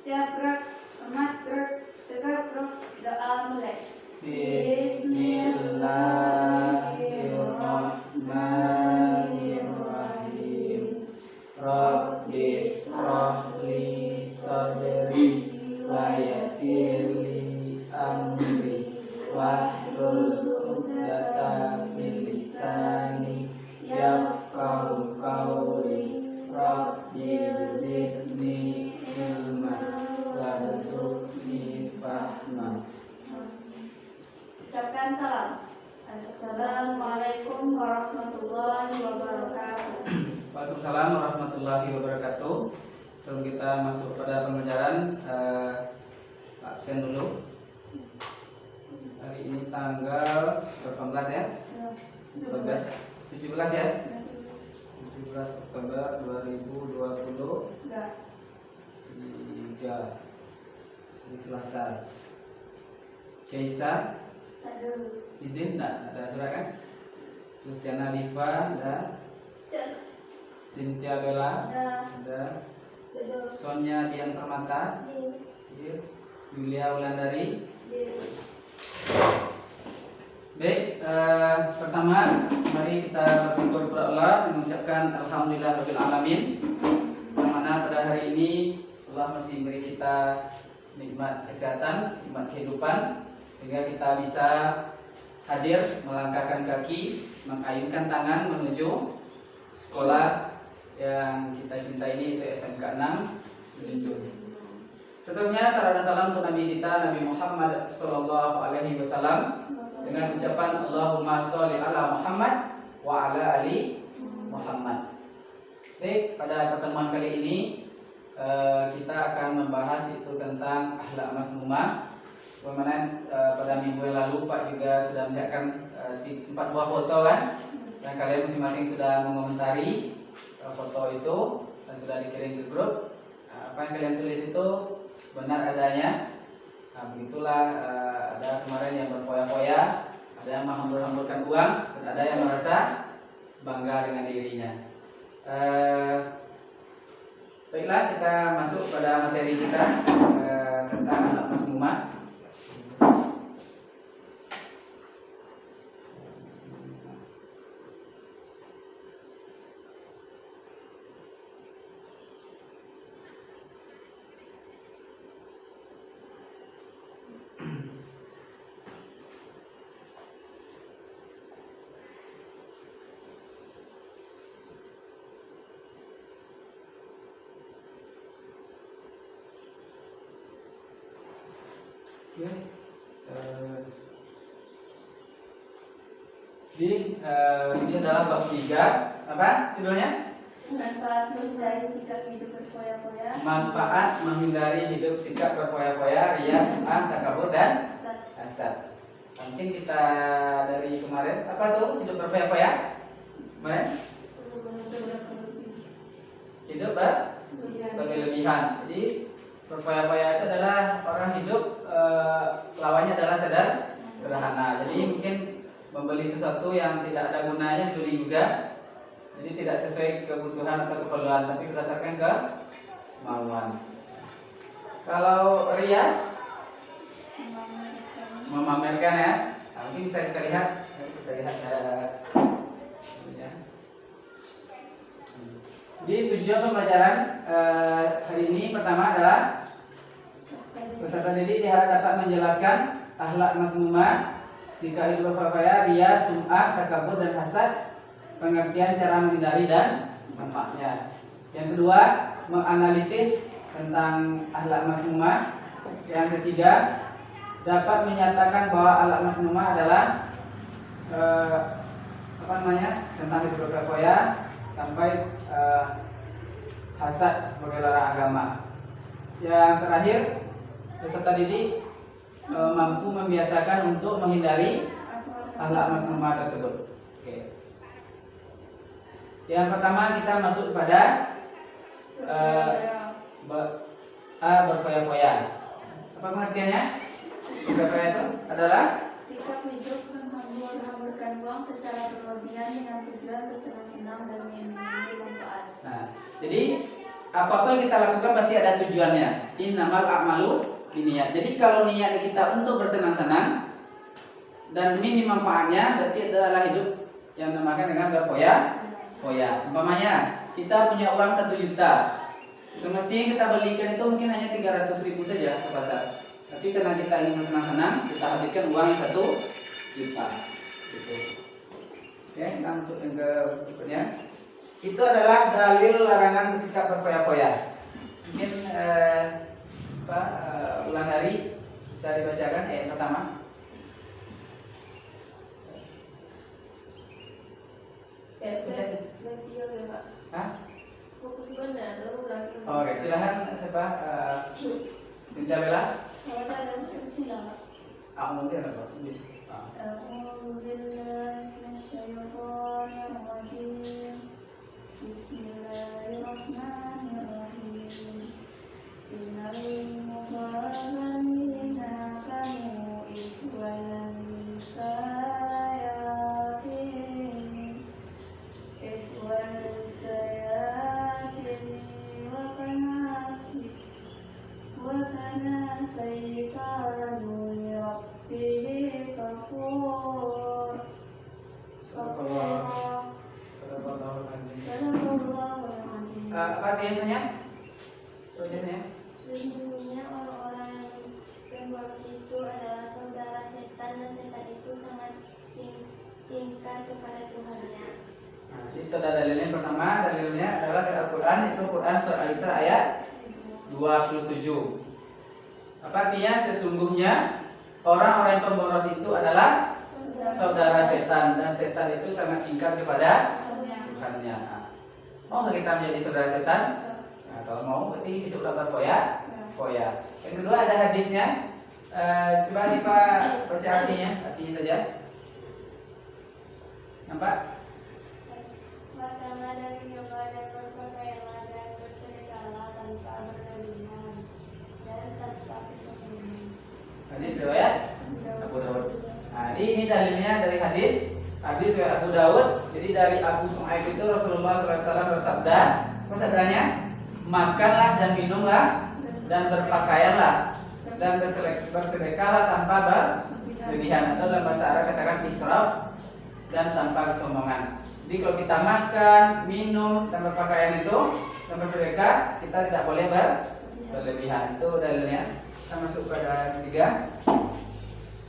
Siap gerak, hormat gerak, tegak gerak, doa mulai. Bismillahirrahmanirrahim. Rabbis rahli sadri wa yassirli amri wahlul 'uqdatam min lisani yafqahu qawli. Rabbi zidni ilman warzuqni fahma. Ucapkan salam. Assalamualaikum warahmatullahi wabarakatuh. Waalaikumsalam warahmatullahi wabarakatuh. Sebelum kita masuk pada pembelajaran, absen dulu. Hari ini tanggal 18 ya? 17 ya? 17 Oktober 2023 hari Selasa. Kaisa izin enggak? Ada surat kan? Kristiana Liva ada, Cynthia Bella ada, Sonia Dian Permata, Julia Wulandari. Baik, pertama mari kita bersyukur kepada Allah mengucapkan alhamdulillahirabbil alamin, yang mana pada hari ini Allah masih memberi kita nikmat kesehatan, nikmat kehidupan, sehingga kita bisa hadir melangkahkan kaki, mengayunkan tangan menuju sekolah yang kita cintai ini, yaitu SMK 6 Selinjung. Seterusnya salam dan salam untuk Nabi kita, Nabi Muhammad SAW, dengan ucapan Allahumma sholli ala Muhammad wa ala ali Muhammad. Baik, pada pertemuan kali ini kita akan membahas itu tentang akhlak masmumah. Bagaimana pada minggu yang lalu Pak juga sudah melihatkan 4 buah foto kan, dan kalian masing-masing sudah mengomentari foto itu dan sudah dikirim ke grup. Apa yang kalian tulis itu benar adanya. Nah, begitulah, ada kemarin yang berfoya-foya, ada yang menghambur-hamburkan uang, dan ada yang merasa bangga dengan dirinya. Baiklah, kita masuk pada materi kita tentang akhlak masmumah. Ini adalah bab 3. Apa judulnya? Manfaat menghindari sikap hidup berfoya-foya. Manfaat menghindari hidup sikap berfoya-foya, riya, sum'ah, takabur, dan hasad. Mungkin kita dari kemarin apa tuh hidup berfoya-foya? Kemarin? Hidup berlebihan. Jadi berfoya-foya itu adalah orang hidup lawannya adalah sederhana. Jadi mungkin membeli sesuatu yang tidak ada gunanya dibeli juga, jadi tidak sesuai kebutuhan atau keperluan, tapi berdasarkan kemauan. Kalau riya, memamerkan ya. Nah, mungkin bisa kita lihat ya. Jadi tujuan pembelajaran hari ini pertama adalah peserta didik diharap dapat menjelaskan akhlak masmumah, sikap hidup berfoya-foya, riya, sum'ah, takabur, dan hasad, pengertian cara menghindari dan manfaatnya. Yang kedua, menganalisis tentang akhlak masmumah. Yang ketiga, dapat menyatakan bahwa akhlak masmumah adalah tentang hidup berfoya-foya sampai hasad sebagai larang agama. Yang terakhir, peserta didik mampu membiasakan untuk menghindari akhlak masmumah tersebut. Oke. Yang pertama kita masuk pada berfoya-foya. Apa pengertiannya? Berfoya itu adalah sikap hidup menghambur-hamburkan uang secara berlebihan dengan tujuan bersenang-senang dan mengambil manfaat. Nah, jadi apapun yang kita lakukan pasti ada tujuannya. Innamal a'malu binniyat. Jadi kalau niat kita untuk bersenang-senang dan minim manfaatnya, berarti adalah hidup yang dinamakan dengan berfoya-foya. Umpamanya kita punya uang 1 juta, semestinya kita belikan itu mungkin hanya 300.000 saja ke pasar. Tapi karena kita ingin bersenang-senang, kita habiskan uang yang 1 juta. Gitu. Oke, kita masuk yang ke berikutnya. Itu adalah dalil larangan bersikap berfoya-foya. Mungkin ulang dari bisa dibacakan ayat pertama. Oke, silakan siapa? Sinta Bella. Mungkin apa? Bismillahirrahmanirrahim. Innal muqarrabina kanu ikhwanan sayatin wa kana sayyi'atan li rabbih kafur. Apa biasanya? Biasanya? Sesungguhnya orang-orang yang boros itu adalah saudara setan dan setan itu sangat tingkat kepada Tuhannya. Nah, itu ada dalilnya. Pertama, dalilnya adalah dari Al-Quran, itu Quran surah Al-Isra ayat 27. Apa artinya? Sesungguhnya orang-orang pemboros itu adalah saudara setan dan setan itu sangat tingkat kepada Tuhannya. Mau nggak kita menjadi saudara setan? Nah, kalau mau berarti hiduplah berfoya-foya. Yang kedua ada hadisnya. Coba Diva baca artinya saja. Nampak? Makanlah dari nyoba dan berpakaianlah dan bersedekahlah tanpa berlebihan dan tanpa kesombongan. Hadis riwayat Abu Dawud. Nah, ini dalilnya dari hadis riwayat Abu Dawud. Jadi dari Abu Su'aib itu Rasulullah SAW bersabda, apa sabdanya? Makanlah dan minumlah dan berpakaianlah dan bersedekahlah tanpa berlebihan, atau dalam bahasa Arab katakan israf, dan tanpa kesombongan. Jadi kalau kita makan, minum, dan berpakaian itu dan bersedekah, kita tidak boleh berlebihan. Itu dalilnya. Kita masuk pada ketiga.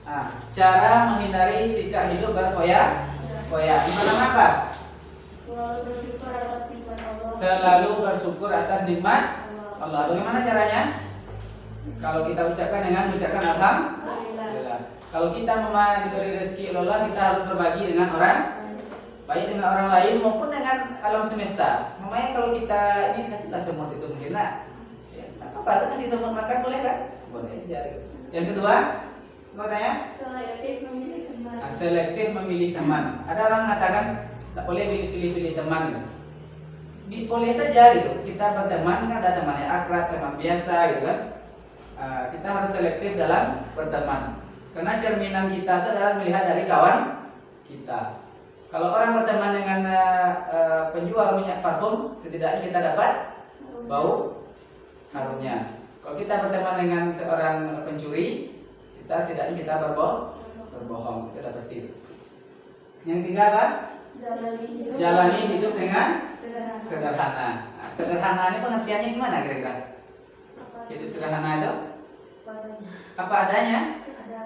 Nah, cara menghindari sikap hidup berfoya-foya. Gimana apa? Selalu bersyukur atas nikmat Allah. Bagaimana caranya? Kalau kita ucapkan dengan mengucapkan alhamdulillah. Kalau kita diberi rezeki oleh Allah, kita harus berbagi dengan orang, baik dengan orang lain maupun dengan alam semesta. Makanya kalau kita ini kasihlah semut itu mungkin lah. Ya, apa itu kasih semut makan boleh kan? Boleh aja. Yang kedua, mau tanya? Selektif memilih teman. Ada orang mengatakan tak boleh pilih-pilih teman gitu. Boleh saja gitu. Kita berteman, kan ada teman yang akrab, teman biasa gitu kan. Kita harus selektif dalam berteman. Karena cerminan kita itu adalah melihat dari kawan kita. Kalau orang berteman dengan penjual minyak parfum, setidaknya kita dapat bau harumnya. Kalau kita berteman dengan seorang pencuri, kita setidaknya kita berbohong. Itu sudah pasti. Yang ketiga apa? Jalani hidup dengan sederhana. Nah, sederhana ini pengertiannya gimana kira-kira? Hidup sederhana itu apa adanya?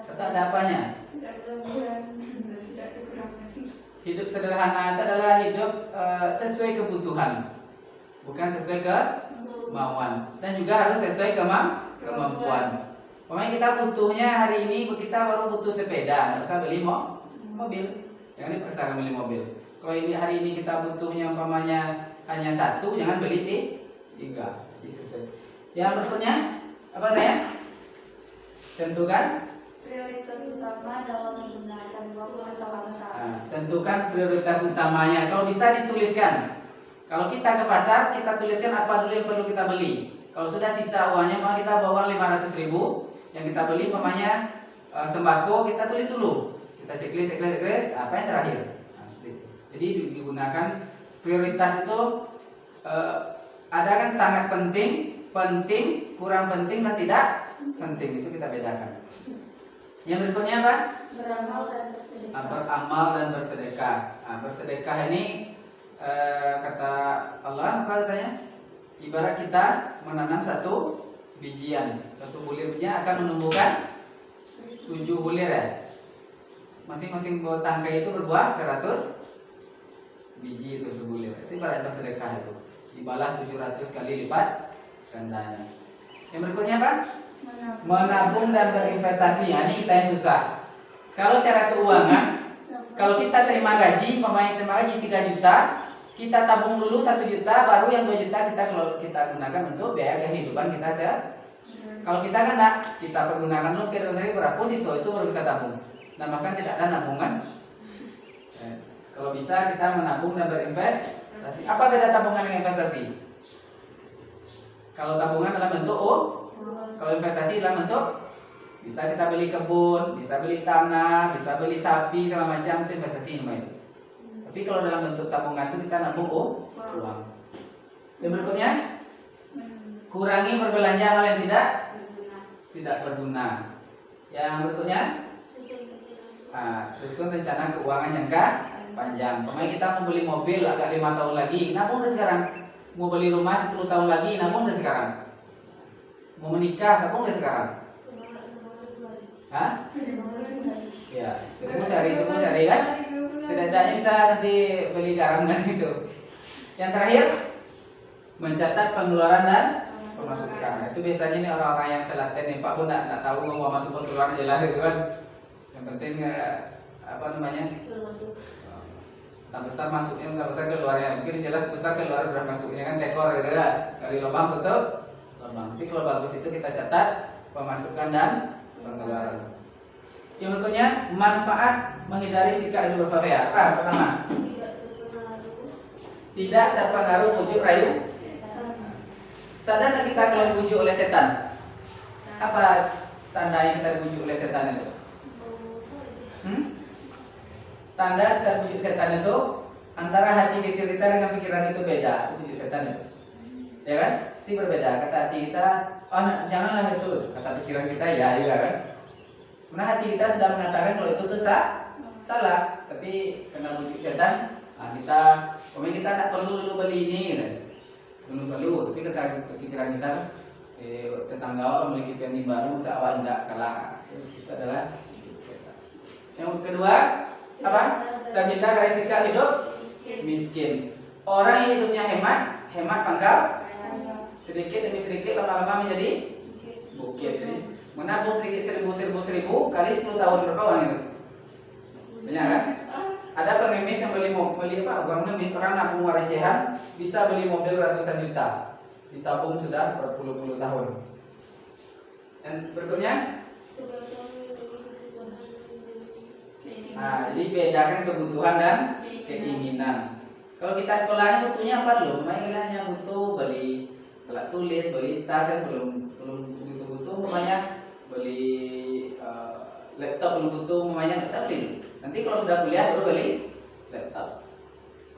Atau ada apanya? Hidup sederhana itu adalah hidup sesuai kebutuhan, bukan sesuai kemauan, dan juga harus sesuai kemampuan. Pokoknya kita butuhnya hari ini, kita baru butuh sepeda, nggak usah beli mobil. Jangan dipaksakan beli mobil. Kalau ini hari ini kita butuhnya umpamanya hanya 1, jangan beli 3. Yang berikutnya apa tanya? Tentukan prioritas utama dalam menggunakan waktu atau angka. Tentukan prioritas utamanya. Kalau bisa dituliskan. Kalau kita ke pasar, kita tuliskan apa dulu yang perlu kita beli. Kalau sudah sisa uangnya, maka kita bawa 500.000 yang kita beli, umpamanya sembako, kita tulis dulu. Kita checklist, apa yang terakhir. Jadi digunakan prioritas itu Ada kan sangat penting, penting, kurang penting dan tidak penting, itu kita bedakan. Yang berikutnya apa? Beramal dan bersedekah. Beramal dan bersedekah. Nah, bersedekah ini kata Allah apa katanya? Ibarat kita menanam satu bijian, satu bulir bijian akan menumbuhkan 7 bulir ya. Masing-masing tangkai itu berbuah 100 biji itu bulir. Itu ibarat bersedekah itu. Dibalas 700 kali lipat gandanya. Yang berikutnya apa? Menabung dan berinvestasi. Nah, ini kita yang susah. Kalau secara keuangan, kalau kita terima gaji, pemain terima gaji 3 juta, kita tabung dulu 1 juta, baru yang 2 juta kita gunakan untuk biaya kehidupan kita Kalau kita kan enggak, kita pergunakan dulu kira-kira berapa sih, so itu baru kita tabung. Nah, bahkan tidak ada nabungan. Kalau bisa kita menabung dan berinvestasi. Apa beda tabungan dengan investasi? Kalau tabungan dalam bentuk kalau investasi dalam bentuk bisa kita beli kebun, bisa beli tanah, bisa beli sapi segala macam, itu investasi namanya. Tapi kalau dalam bentuk tabungan itu kita nabung uang. Yang berikutnya, kurangi berbelanja hal yang tidak berguna. Yang berikutnya, susun rencana keuangan jangka panjang. Pemain kita mau beli mobil agak 5 tahun lagi, nabung dari sekarang. Mau beli rumah 10 tahun lagi, nabung dari sekarang. Mau menikah, nabung dari sekarang. Hah? Ya, semua cari kan? Setidaknya bisa nanti beli garam kan itu. Yang terakhir, mencatat pengeluaran dan pemasukan. Itu biasanya nih orang-orang yang telaten nih, Pak pun nggak tahu mau masuk pengeluaran jelas itu kan. Yang penting apa namanya? Tak besar masuknya, tak besar keluarnya. Mungkin jelas besar keluar berapa masuknya kan tekor gitu ya. Dari lubang tutup lubang. Tapi kalau bagus itu kita catat pemasukan dan pengeluaran. Yang berikutnya, manfaat menghindari sikap hidup bervariasi. Pertama, tidak terpengaruh bujuk rayu. Sadar kita kalau dibujuk oleh setan? Apa tanda yang kita dibujuk oleh setan itu? Tanda terbujuk setan itu antara hati kecil kita dengan pikiran itu beda. Itu bujuk setan itu, ya kan? Pasti berbeda. Kata hati kita, oh janganlah itu. Kata pikiran kita, ya juga kan. Sebenarnya hati kita sudah mengatakan kalau itu tuh salah, tapi karena bujuk setan, kita tak perlu dulu beli ini, gitu. Belum perlu. Tapi kata pikiran kita, tetangga awak memiliki pendi baru, awak tidak kalah. Itu adalah setan. Yang kedua, apa? Terhindar dari sikap hidup miskin. Orang yang hidupnya hemat pangkal sedikit demi sedikit lama-lama menjadi bukit. Menabung sedikit 1000 kali 10 tahun berapa uang itu? Banyak kan? Ada pengemis yang beli apa? Pengemis orang nabung uang recehan bisa beli mobil ratusan juta. Ditabung sudah berpuluh-puluh tahun. Dan berikutnya, jadi bedakan kebutuhan dan keinginan. Kalau kita sekolahnya butuhnya apa dulu? Makanya hanya butuh beli alat tulis, beli tas, kan belum begitu butuh. Makanya beli laptop belum butuh. Makanya nggak usah beli. Nanti kalau sudah kuliah baru beli laptop.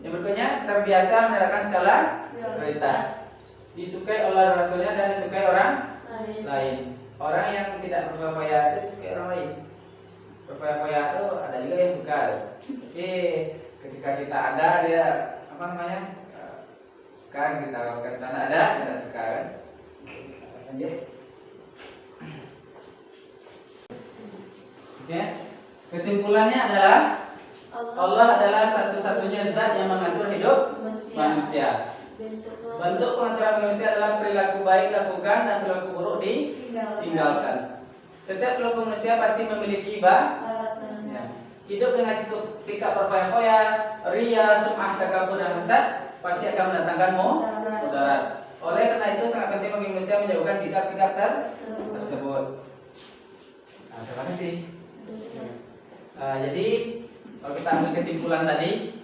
Yang berikutnya, terbiasa menerapkan skala prioritas. Disukai oleh Rasulnya dan disukai orang lain. Orang yang tidak berfoya-foya itu disukai orang lain. Berfoya-foya itu ada juga yang suka, tapi ketika kita ada dia apa namanya suka kita. Kalau kita tidak ada tidak suka kan. Lanjut. Oke. Kesimpulannya adalah Allah adalah satu-satunya zat yang mengatur hidup manusia. Bentuk pengaturan manusia adalah perilaku baik lakukan dan perilaku buruk ditinggalkan. Setiap perilaku manusia pasti memiliki hidup dengan sikap berfoya-foya, ria, sum'ah, takabur dan hasad pasti akan mendatangkan mudarat. Oleh karena itu sangat penting bagi manusia menjauhkan sikap-sikap tersebut. Terima kasih. Jadi kalau kita ambil kesimpulan tadi,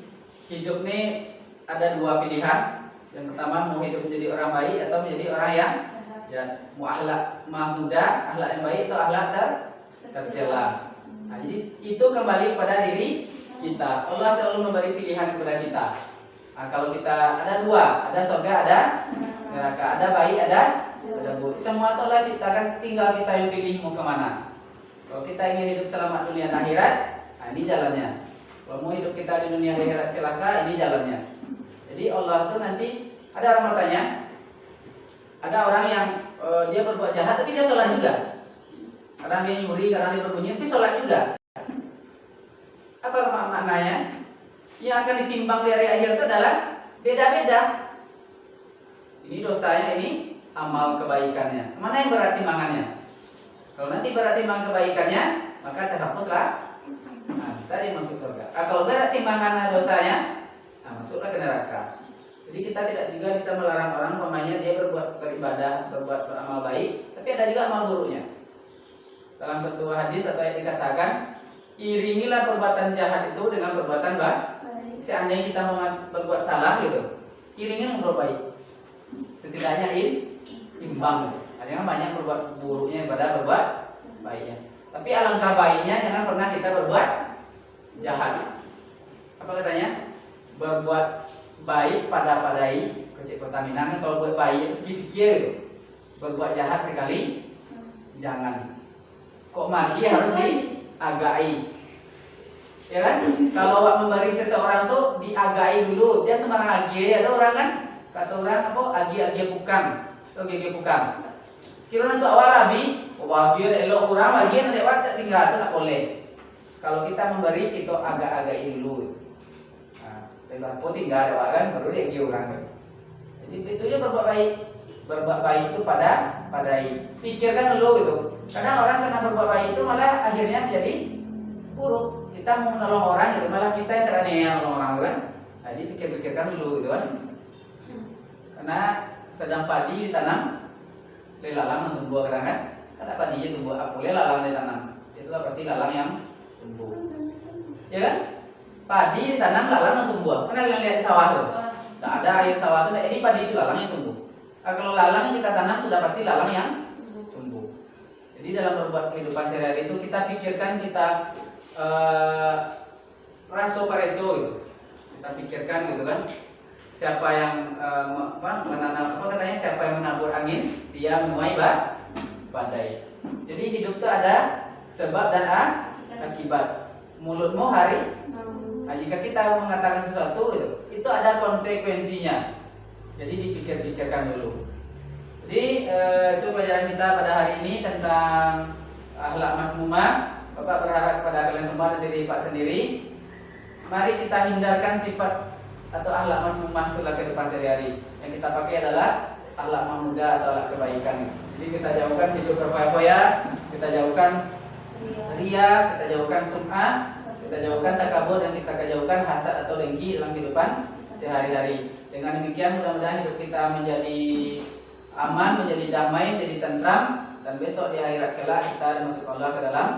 hidup ini ada dua pilihan. Yang pertama, mau hidup menjadi orang baik atau menjadi orang yang mau akhlak mahmudah, akhlak yang baik atau akhlak tercela. Jadi itu kembali pada diri kita. Allah selalu memberi pilihan kepada kita. Nah, kalau kita ada dua, ada surga, ada neraka, ada baik, ada buruk. Semua itu Allah ciptakan, tinggal kita yang pilih mau kemana. Kalau kita ingin hidup selamat dunia dan akhirat, nah ini jalannya. Kalau mau hidup kita di dunia dan akhirat celaka, ini jalannya. Jadi Allah itu nanti ada orang bertanya, ada orang yang dia berbuat jahat tapi dia sholat juga. Kadang dia nyuri, kadang dia berbunyi, tapi sholat juga. Apa maknanya? Yang akan ditimbang di hari akhir itu adalah beda-beda. Ini dosanya, ini amal kebaikannya. Mana yang berat timbangannya? Kalau nanti berat timbang kebaikannya, maka terhapuslah. Nah, bisa dia masuk surga. Kalau berat timbangan dosanya, nah masuklah ke neraka. Jadi kita tidak juga bisa melarang orang umpamanya dia berbuat beribadah, berbuat beramal baik, tapi ada juga amal buruknya. Dalam satu hadis atau ayat dikatakan, iringilah perbuatan jahat itu dengan perbuatan baik. Seandainya kita mau berbuat salah gitu, iringin berbuat baik. Setidaknya imbang. Jangan banyak berbuat buruknya daripada berbuat baiknya. Tapi alangkah baiknya jangan pernah kita berbuat jahat. Apa katanya? Berbuat baik pada-padai. Kecil Pertamina kan kalau buat baik pikir-pikir gitu. Berbuat jahat sekali jangan. Kok mati harus diagai. Ya kan? Kalau memberi seseorang tuh diagai dulu. Dia sembarang agi. Ada orang kan kata orang apa? Agi bukan. Atau gigi bukan. Kira nanti awal abi, biar elok kurang lagi nanti awal tinggal itu tak boleh. Kalau kita memberi kita agak-agak dulu. Nah, lepas tinggal awal kan baru dia gigi orang kan. Jadi itu ya berbuat baik itu padai. Pikirkan dulu gitu. Kadang orang karena berbuat baik itu malah akhirnya menjadi buruk. Kita mau menolong orang gitu malah kita yang teraniaya menolong orang kan. Jadi pikir-pikirkan dulu gitu kan. Karena sedang padi ditanam, lalang tumbuh kadang kan padi tumbuh apel lalang ditanam, itulah pasti lalang yang tumbuh, ya kan? Padi ditanam lalang tumbuh. Pernah kalian lihat di sawah tuh? Tak ada air sawah tuh, ini padi itu lalang yang tumbuh. Nah, kalau lalang yang kita tanam sudah pasti lalang yang tumbuh. Jadi dalam berbuat kehidupan sehari-hari itu kita pikirkan, kita raso pareso gitu. Kita pikirkan gitu kan. Siapa yang menanam apa katanya, siapa yang menabur angin dia menuai badai. Jadi hidup itu ada sebab dan akibat. Mulutmu hari, nah, jika kita mengatakan sesuatu itu ada konsekuensinya. Jadi dipikir-pikirkan dulu. Jadi itu pelajaran kita pada hari ini tentang akhlak masmumah. Bapak berharap kepada kalian semua dan diri Pak sendiri, mari kita hindarkan sifat atau akhlak masmumah itulah kehidupan sehari-hari. Yang kita pakai adalah akhlak mahmudah atau akhlak kebaikan. Jadi kita jauhkan hidup berfoya-foya, kita jauhkan ria, kita jauhkan sum'ah, kita jauhkan takabur, dan kita jauhkan hasad atau dengki dalam kehidupan sehari-hari. Dengan demikian mudah-mudahan hidup kita menjadi aman, menjadi damai, menjadi tentram, dan besok di akhirat kelak kita masuk Allah ke dalam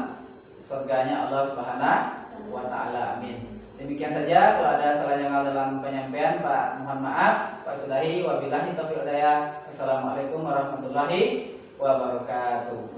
surganya Allah Subhanahu wa taala. Amin. Demikian saja, kalau ada salah janggal dalam penyampaian Pak mohon maaf. Pak Sudahi, wabillahi taufiq hidayah. Assalamualaikum warahmatullahi wabarakatuh.